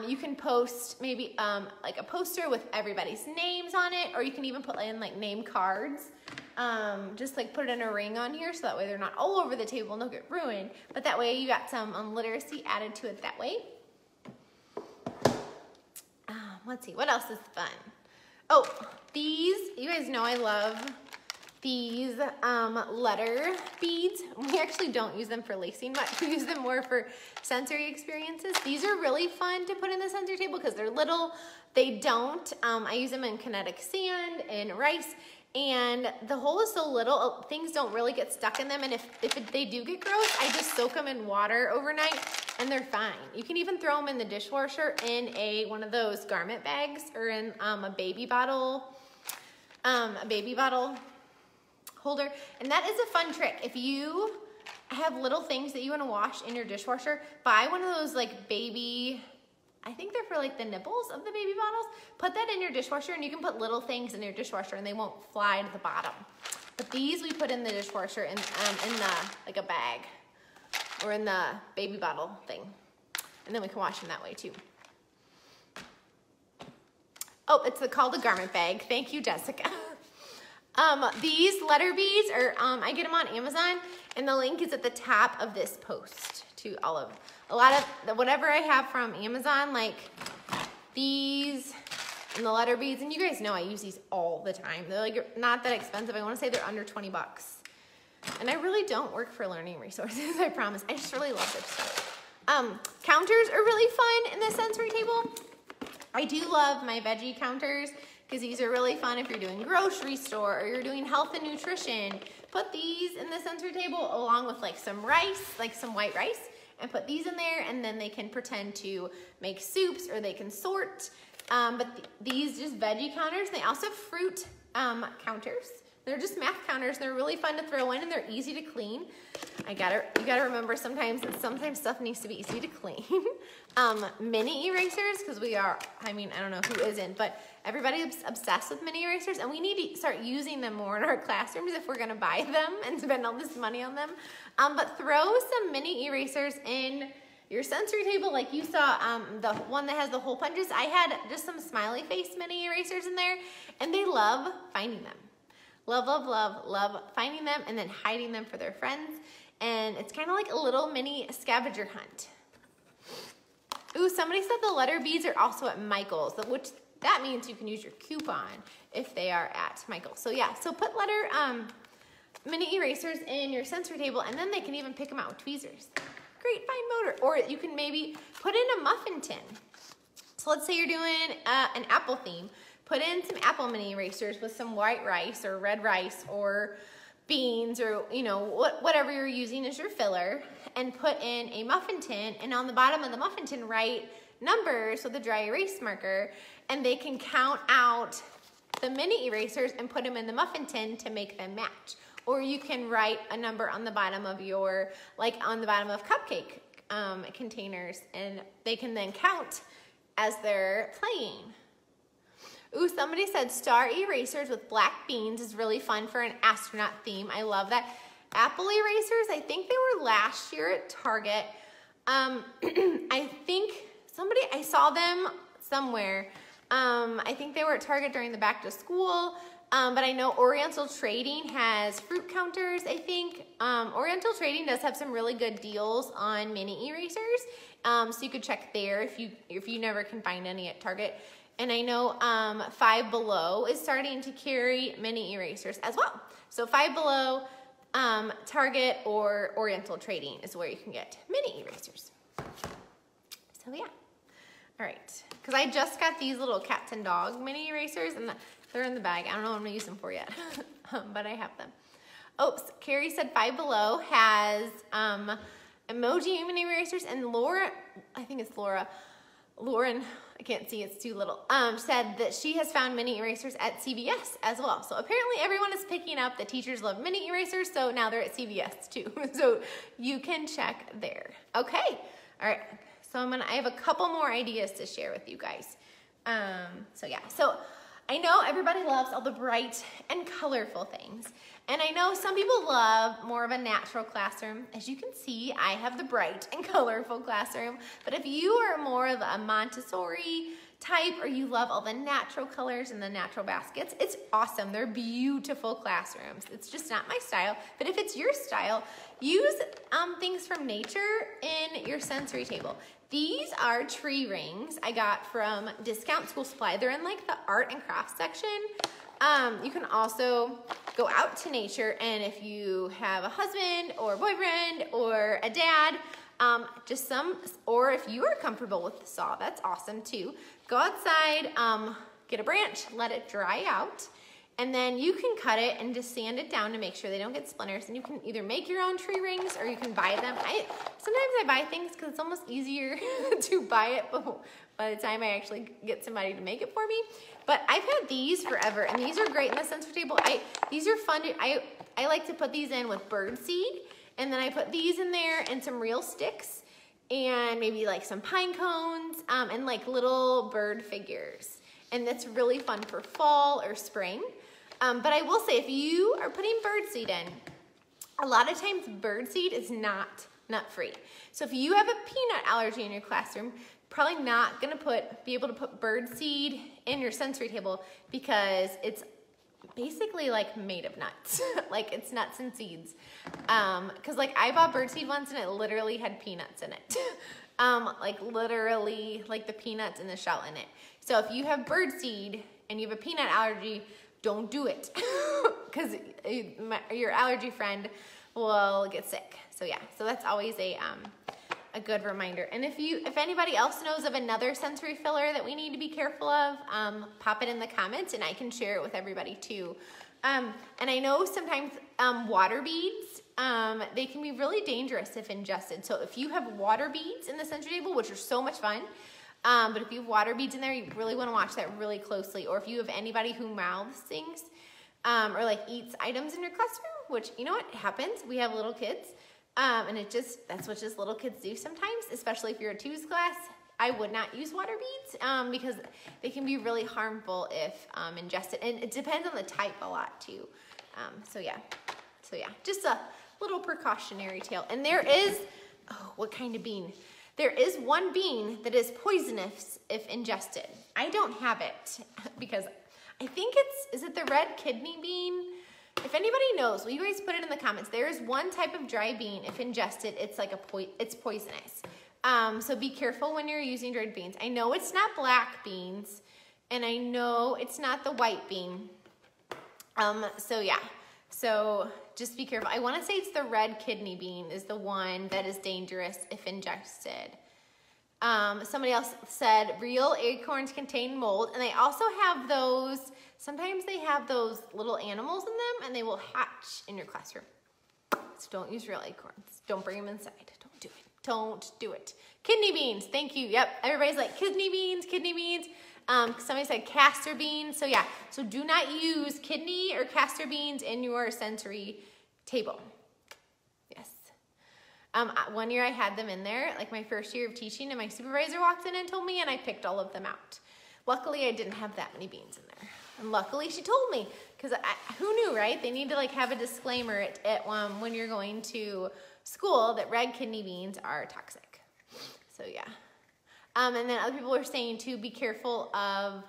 You can post maybe like a poster with everybody's names on it, or you can even put in like name cards. Just like put in a ring on here so that way they're not all over the table and they'll get ruined. But that way you got some literacy added to it that way. Let's see, what else is fun? Oh, these, you guys know I love these letter beads. We actually don't use them for lacing much. We use them more for sensory experiences. These are really fun to put in the sensory table because they're little. They don't, I use them in kinetic sand and rice, and the hole is so little, things don't really get stuck in them, and if they do get gross, I just soak them in water overnight, and they're fine. You can even throw them in the dishwasher in one of those garment bags, or in a baby bottle holder, and that is a fun trick. If you have little things that you want to wash in your dishwasher, buy one of those like baby, I think they're for like the nipples of the baby bottles. Put that in your dishwasher, and you can put little things in your dishwasher and they won't fly to the bottom. But these we put in the dishwasher in the like a bag, or in the baby bottle thing, and then we can wash them that way too. Oh, it's called a garment bag. Thank you, Jessica. These letter beads are, I get them on Amazon, and the link is at the top of this post to a lot of whatever I have from Amazon, like these and the letter beads, and you guys know I use these all the time. They're like not that expensive. I want to say they're under 20 bucks. And I really don't work for Learning Resources, I promise. I just really love their stuff. Counters are really fun in the sensory table. I do love my veggie counters, because these are really fun if you're doing grocery store or you're doing health and nutrition. Put these in the sensory table along with like some rice, like some white rice, and put these in there, and then they can pretend to make soups, or they can sort. But these just veggie counters, they also have fruit counters. They're just math counters. They're really fun to throw in, and they're easy to clean. You gotta remember sometimes stuff needs to be easy to clean. Mini erasers, because I don't know who isn't, but everybody's obsessed with mini erasers, and we need to start using them more in our classrooms if we're gonna buy them and spend all this money on them. But throw some mini erasers in your sensory table, like you saw the one that has the hole punches. I had just some smiley face mini erasers in there, and they love finding them. Love, love, love, love finding them and then hiding them for their friends. And it's kind of like a little mini scavenger hunt. Ooh, somebody said the letter beads are also at Michael's, which that means you can use your coupon if they are at Michael's. So yeah, so put mini erasers in your sensory table, and then they can even pick them out with tweezers. Great fine motor. Or you can maybe put in a muffin tin. So let's say you're doing an apple theme. Put in some apple mini erasers with some white rice or red rice or beans, or whatever you're using as your filler, and put in a muffin tin, and on the bottom of the muffin tin write numbers with a dry erase marker, and they can count out the mini erasers and put them in the muffin tin to make them match. Or you can write a number on the bottom of on the bottom of cupcake containers, and they can then count as they're playing. Ooh, somebody said star erasers with black beans is really fun for an astronaut theme. I love that. Apple erasers, I think they were last year at Target. I saw them somewhere. I think they were at Target during the back to school. But I know Oriental Trading has fruit counters, I think. Oriental Trading does have some really good deals on mini erasers. So you could check there if you never can find any at Target. And I know Five Below is starting to carry mini erasers as well. So Five Below, Target, or Oriental Trading is where you can get mini erasers. So yeah. All right. Because I just got these little cats and dog mini erasers, and they're in the bag. I don't know what I'm going to use them for yet, but I have them. Oops. Carrie said Five Below has emoji mini erasers, and Laura, I think it's Lauren, I can't see, it's too little, said that she has found mini erasers at CVS as well. So apparently everyone is picking up that teachers love mini erasers, so now they're at CVS too. So you can check there. Okay, all right. So I have a couple more ideas to share with you guys. So yeah, so I know everybody loves all the bright and colorful things. And I know some people love more of a natural classroom. As you can see, I have the bright and colorful classroom. But if you are more of a Montessori type, or you love all the natural colors and the natural baskets, it's awesome. They're beautiful classrooms. It's just not my style. But if it's your style, use things from nature in your sensory table. These are tree rings I got from Discount School Supply. They're in like the art and crafts section. You can also go out to nature, and if you have a husband or boyfriend or a dad, or if you are comfortable with the saw, that's awesome too. Go outside, get a branch, let it dry out, and then you can cut it and just sand it down to make sure they don't get splinters. And you can either make your own tree rings or you can buy them. Sometimes I buy things because it's almost easier to buy it by the time I actually get somebody to make it for me. But I've had these forever, and these are great in the sensory table. These are fun. I like to put these in with bird seed, and then I put these in there and some real sticks, and maybe like some pine cones, and like little bird figures. And that's really fun for fall or spring. But I will say, if you are putting bird seed in, a lot of times bird seed is not nut-free. So if you have a peanut allergy in your classroom, probably not gonna be able to put bird seed in your sensory table, because it's basically like made of nuts. Like it's nuts and seeds. Cause like I bought bird seed once and it literally had peanuts in it. Like literally like the peanuts in the shell in it. So if you have bird seed and you have a peanut allergy, don't do it. Cause your allergy friend will get sick. So yeah, so that's always a good reminder. And if anybody else knows of another sensory filler that we need to be careful of, pop it in the comments and I can share it with everybody too. And I know sometimes water beads, they can be really dangerous if ingested. So if you have water beads in the sensory table, which are so much fun, but if you have water beads in there, you really want to watch that really closely. Or if you have anybody who mouths things, or like eats items in your classroom, which, you know what happens? We have little kids. And that's what just little kids do sometimes, especially if you're a twos class. I would not use water beads, because they can be really harmful if ingested. And it depends on the type a lot too. So yeah, just a little precautionary tale. And there is, what kind of bean? There is one bean that is poisonous if ingested. I don't have it because I think is it the red kidney bean? If anybody knows, will you guys put it in the comments? There is one type of dry bean, if ingested, it's like it's poisonous. So be careful when you're using dried beans. I know it's not black beans, and I know it's not the white bean. So yeah, so just be careful. I want to say it's the red kidney bean is the one that is dangerous if ingested. Somebody else said real acorns contain mold, and they also have those, sometimes they have those little animals in them and they will hatch in your classroom. So don't use real acorns. Don't bring them inside. Don't do it. Don't do it. Kidney beans, thank you. Yep, everybody's like kidney beans, kidney beans. Somebody said castor beans. So yeah, so do not use kidney or castor beans in your sensory table. Yes. One year I had them in there, like my first year of teaching, and my supervisor walked in and told me, and I picked all of them out. Luckily, I didn't have that many beans in there. And luckily she told me, because who knew, right? They need to like have a disclaimer when you're going to school that red kidney beans are toxic. So yeah. And then other people are saying too, be careful of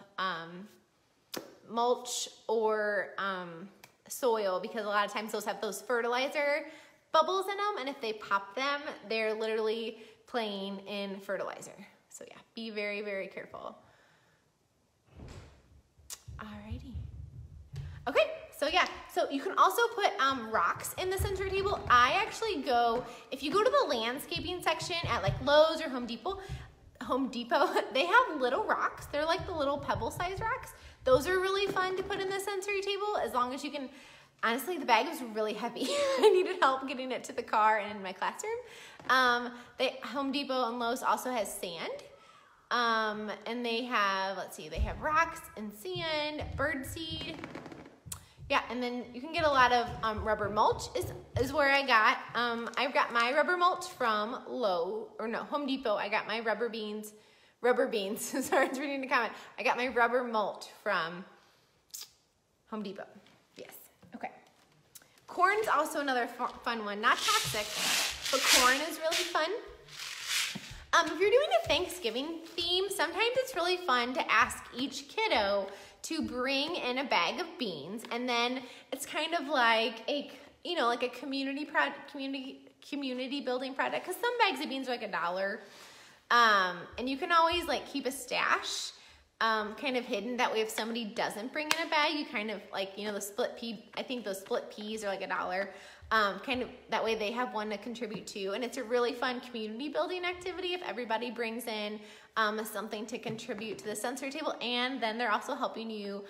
mulch or soil, because a lot of times those have those fertilizer bubbles in them, and if they pop them, they're literally playing in fertilizer. So yeah, be very, very careful. Alrighty. Okay, so yeah, so you can also put rocks in the sensory table. I actually if you go to the landscaping section at like Lowe's or Home Depot, they have little rocks. They're like the little pebble-sized rocks. Those are really fun to put in the sensory table, as long as you can. Honestly, the bag was really heavy. I needed help getting it to the car and in my classroom. Home Depot and Lowe's also has sand. And they have, let's see, they have rocks and sand, bird seed. Yeah, and then you can get a lot of rubber mulch is where I got. I've got my rubber mulch from Home Depot. I got my rubber beans. Sorry, I was reading the comment. I got my rubber mulch from Home Depot. Yes. Okay. Corn's also another fun one. Not toxic, but corn is really fun. If you're doing a Thanksgiving theme, sometimes it's really fun to ask each kiddo to bring in a bag of beans, and then it's kind of like a, like a community building project, because some bags of beans are like $1. And you can always like keep a stash kind of hidden. That way if somebody doesn't bring in a bag, you kind of like, the split pea, I think those split peas are like $1. Kind of that way they have one to contribute to. And it's a really fun community building activity if everybody brings in something to contribute to the sensory table. And then they're also helping you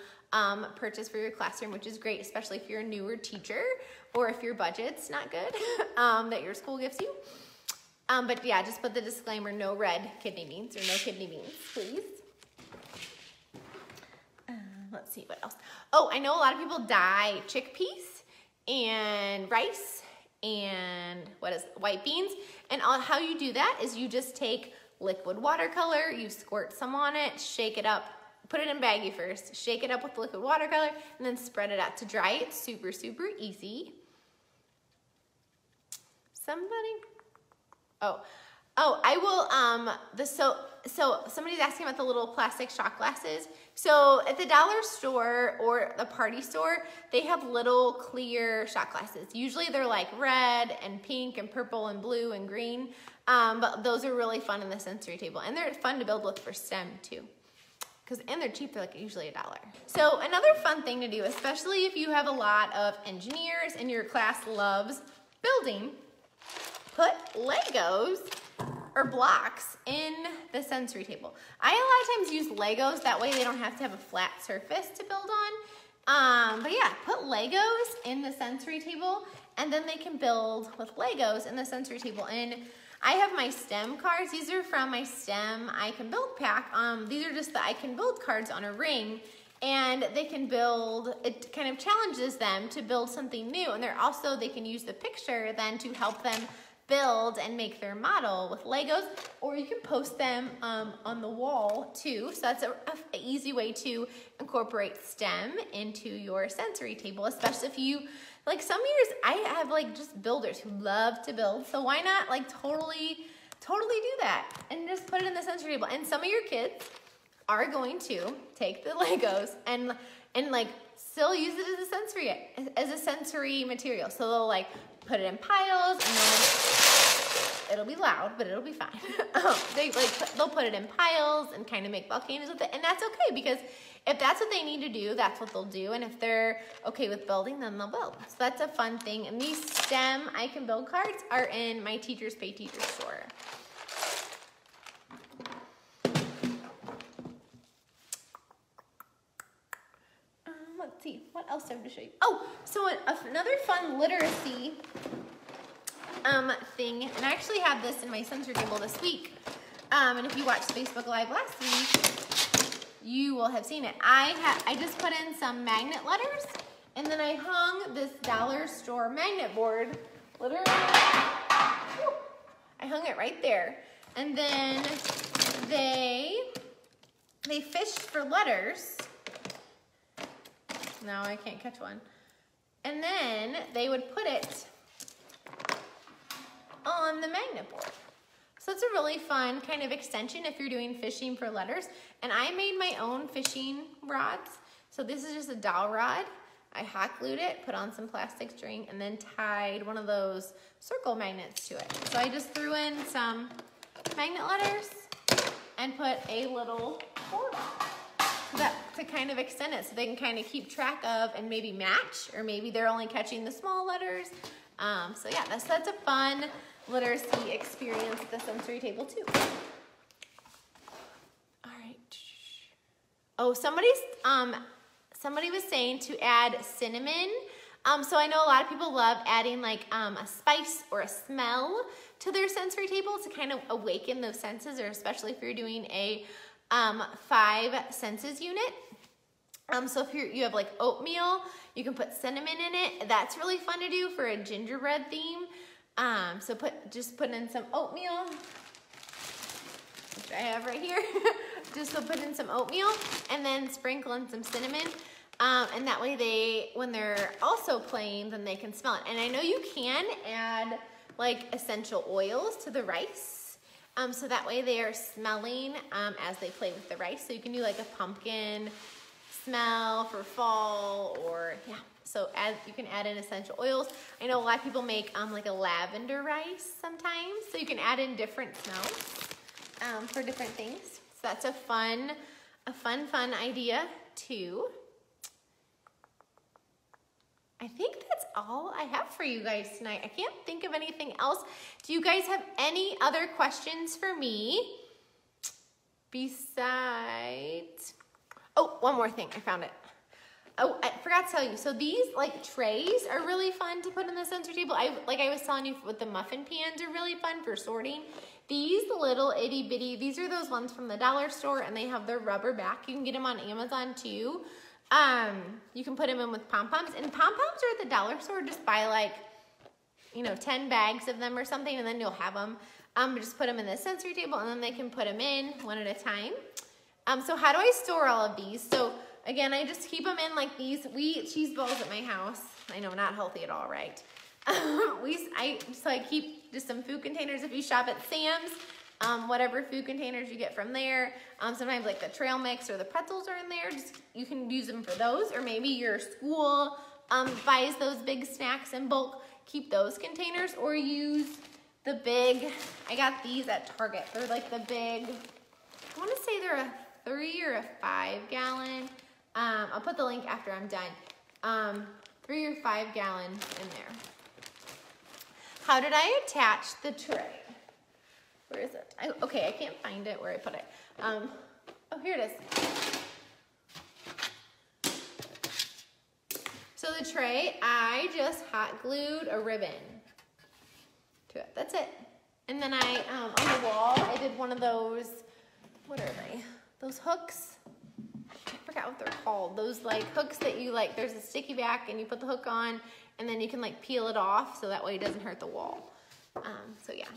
purchase for your classroom, which is great, especially if you're a newer teacher or if your budget's not good that your school gives you. But yeah, just put the disclaimer, no red kidney beans or no kidney beans, please. Let's see what else. Oh, I know a lot of people dye chickpeas and rice and white beans. And how you do that is you just take liquid watercolor, you squirt some on it, shake it up, put it in baggie first, shake it up with liquid watercolor, and then spread it out to dry. It's super, super easy. I will, so somebody's asking about the little plastic shot glasses. So at the dollar store or the party store, they have little clear shot glasses. Usually they're like red and pink and purple and blue and green, but those are really fun in the sensory table. And they're fun to build with for STEM too. And they're cheap, they're like usually $1. So another fun thing to do, especially if you have a lot of engineers and your class loves building, put Legos or blocks in the sensory table. I a lot of times use Legos, that way they don't have to have a flat surface to build on. But yeah, put Legos in the sensory table, and then they can build with Legos in the sensory table. And I have my STEM cards. These are from my STEM I Can Build pack. These are just the I Can Build cards on a ring, and they can build, it kind of challenges them to build something new. And they can use the picture then to help them build and make their model with Legos, or you can post them on the wall too. So that's an easy way to incorporate STEM into your sensory table, especially if you, like some years I have like just builders who love to build, so why not like totally do that and just put it in the sensory table. And some of your kids are going to take the Legos and like still use it as a sensory material. So they'll like put it in piles, and then it'll be loud, but it'll be fine. They'll put it in piles and kind of make volcanoes with it, and that's okay, because if that's what they need to do, that's what they'll do. And if they're okay with building, then they'll build. So that's a fun thing. And these STEM I Can Build cards are in my Teachers Pay Teachers store. Let's see, what else do I have to show you? Oh, so another fun literacy thing, and I actually had this in my sensory table this week. And if you watched Facebook Live last week, you will have seen it. I just put in some magnet letters, and then I hung this dollar store magnet board, literally, I hung it right there. And then they fished for letters. No, I can't catch one. And then they would put it on the magnet board. So it's a really fun kind of extension if you're doing fishing for letters. And I made my own fishing rods. So this is just a dowel rod. I hot glued it, put on some plastic string, and then tied one of those circle magnets to it. So I just threw in some magnet letters and put a little board on to kind of extend it, so they can kind of keep track of and maybe match, or maybe they're only catching the small letters. So yeah, that's a fun literacy experience at the sensory table too. All right. Oh, somebody was saying to add cinnamon. So I know a lot of people love adding like a spice or a smell to their sensory table to kind of awaken those senses, or especially if you're doing a 5 senses unit. So if you have like oatmeal, you can put cinnamon in it. That's really fun to do for a gingerbread theme. Just put in some oatmeal, which I have right here. just to put in some oatmeal and then sprinkle in some cinnamon. And that way when they're also playing, then they can smell it. And I know you can add like essential oils to the rice. So that way they are smelling as they play with the rice. So you can do like a pumpkin smell for fall, or yeah. So you can add in essential oils. I know a lot of people make like a lavender rice sometimes. So you can add in different smells for different things. So that's a fun idea too. I think that's all I have for you guys tonight. I can't think of anything else. Do you guys have any other questions for me besides, oh, one more thing, I found it. Oh, I forgot to tell you. So these like trays are really fun to put in the sensory table. Like I was telling you with the muffin pans are really fun for sorting. These little itty bitty, these are those ones from the dollar store, and they have their rubber back. You can get them on Amazon too. You can put them in with pom-poms, and pom-poms are at the dollar store. Just buy like, 10 bags of them or something, and then you'll have them. Just put them in the sensory table, and then they can put them in one at a time. So how do I store all of these? So again, I just keep them in like these. We eat cheese balls at my house. I know, not healthy at all, right? I keep just some food containers. If you shop at Sam's, whatever food containers you get from there. Sometimes like the trail mix or the pretzels are in there. You can use them for those, or maybe your school buys those big snacks in bulk. Keep those containers, or use the big, I got these at Target. They're like the big, I want to say they're a 3 or a 5 gallon. I'll put the link after I'm done. 3 or 5 gallon in there. How did I attach the tray? Where is it? Okay, I can't find it where I put it. Oh, here it is. So the tray, I just hot glued a ribbon to it. That's it. And then I, on the wall, I did one of those, what are they? Those hooks? I forgot what they're called. Those like hooks that you like, there's a sticky back and you put the hook on and then you can like peel it off so that way it doesn't hurt the wall. So yeah.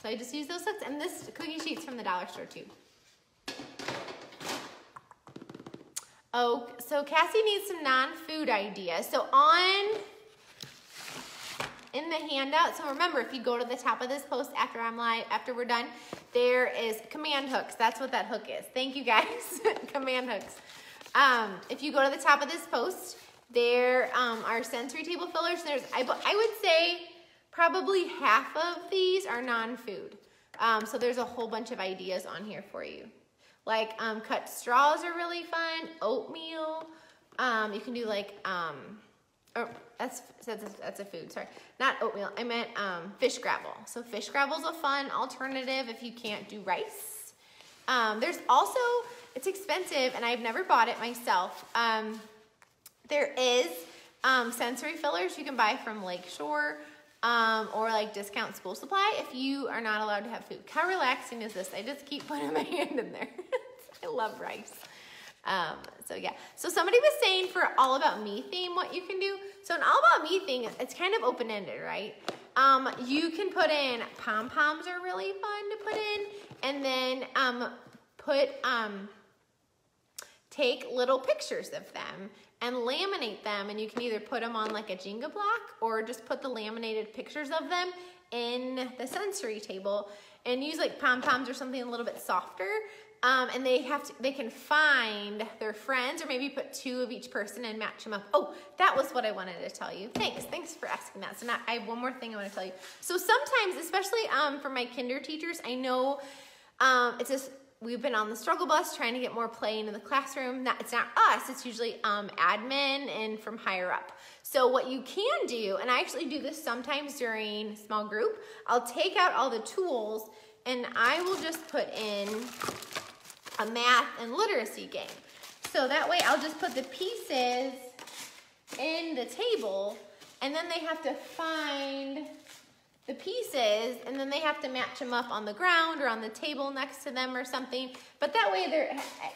So I just use those hooks, and this cookie sheet's from the dollar store too. Oh, so Cassie needs some non-food ideas. So in the handout, so remember, if you go to the top of this post after we're done, there is command hooks. That's what that hook is. Thank you guys, command hooks. If you go to the top of this post, there are sensory table fillers. I would say, probably half of these are non-food. So there's a whole bunch of ideas on here for you. Like cut straws are really fun, oatmeal. You can do like, that's a food, sorry. Not oatmeal, I meant fish gravel. So fish gravel's a fun alternative if you can't do rice. There's also, it's expensive and I've never bought it myself. There is sensory fillers you can buy from Lakeshore. Or like discount school supply if you are not allowed to have food. How relaxing is this? I just keep putting my hand in there. I love rice. So yeah. So somebody was saying for All About Me theme, what you can do. So an All About Me thing, it's kind of open-ended, right? You can put in, pom-poms are really fun to put in, and then take little pictures of them and laminate them, and you can either put them on like a Jenga block or just put the laminated pictures of them in the sensory table and use like pom-poms or something a little bit softer. And they can find their friends, or maybe put 2 of each person and match them up. Oh, that was what I wanted to tell you. Thanks for asking that. So now I have one more thing I want to tell you. So sometimes, especially for my kinder teachers, I know we've been on the struggle bus trying to get more play into the classroom. It's not us, it's usually admin and from higher up. So what you can do, and I actually do this sometimes during small group, I'll take out all the tools and I will just put in a math and literacy game. So that way I'll just put the pieces in the table, and then they have to find the pieces, and then they have to match them up on the ground or on the table next to them or something. But that way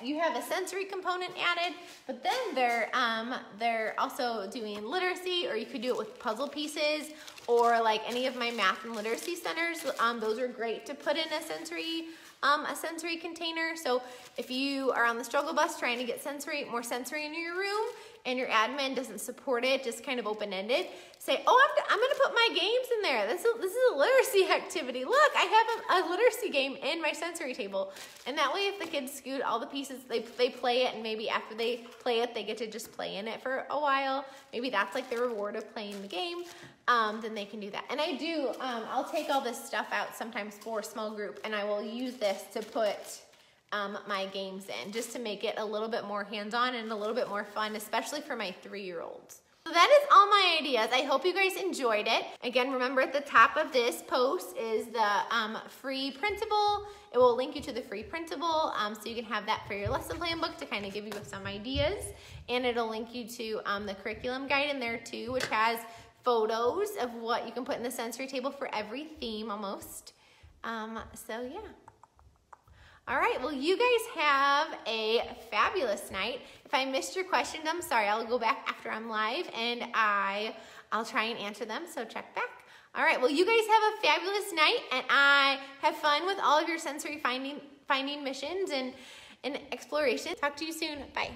you have a sensory component added, but then they're also doing literacy, or you could do it with puzzle pieces, or like any of my math and literacy centers. Those are great to put in a sensory a sensory container. So if you are on the struggle bus trying to get more sensory in your room, and your admin doesn't support it, just kind of open-ended, say, oh, I'm gonna put my games in there. This is a literacy activity. Look, I have a literacy game in my sensory table. And that way, if the kids scoot all the pieces, they play it, and maybe after they play it, they get to just play in it for a while. Maybe that's like the reward of playing the game. Then they can do that. And I do, I'll take all this stuff out sometimes for a small group, and I will use this to put my games in, just to make it a little bit more hands-on and a little bit more fun, especially for my 3-year-olds. So that is all my ideas. I hope you guys enjoyed it. Again, remember at the top of this post is the free printable. It will link you to the free printable, so you can have that for your lesson plan book to kind of give you some ideas. And it'll link you to the curriculum guide in there too, which has photos of what you can put in the sensory table for every theme almost. So yeah. All right, well, you guys have a fabulous night. If I missed your questions, I'm sorry. I'll go back after I'm live, and I'll try and answer them, so check back. All right, well, you guys have a fabulous night, and I have fun with all of your sensory finding missions and exploration. Talk to you soon. Bye.